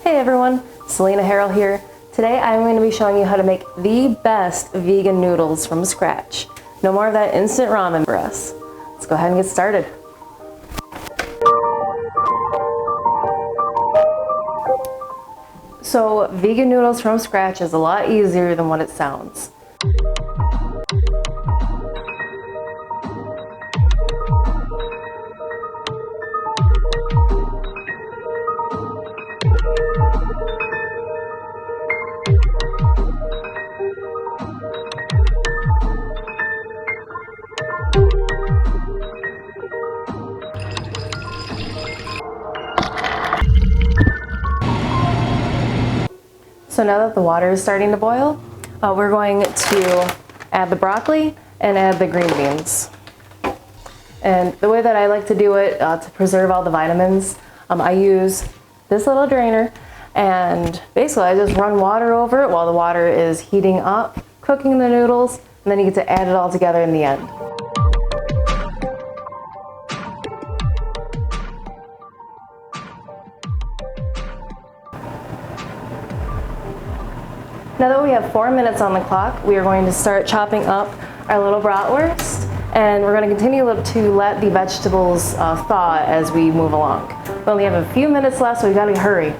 Hey everyone, Selena Harrell here. Today I'm going to be showing you how to make the best vegan noodles from scratch. No more of that instant ramen for us. Let's go ahead and get started. So vegan noodles from scratch is a lot easier than what it sounds. So now that the water is starting to boil, we're going to add the broccoli and add the green beans. And the way that I like to do it to preserve all the vitamins, I use this little drainer, and basically I just run water over it while the water is heating up, cooking the noodles, and then you get to add it all together in the end. Now that we have 4 minutes on the clock, we are going to start chopping up our little bratwurst, and we're going to continue to let the vegetables thaw as we move along. We only have a few minutes left, so we've got to hurry.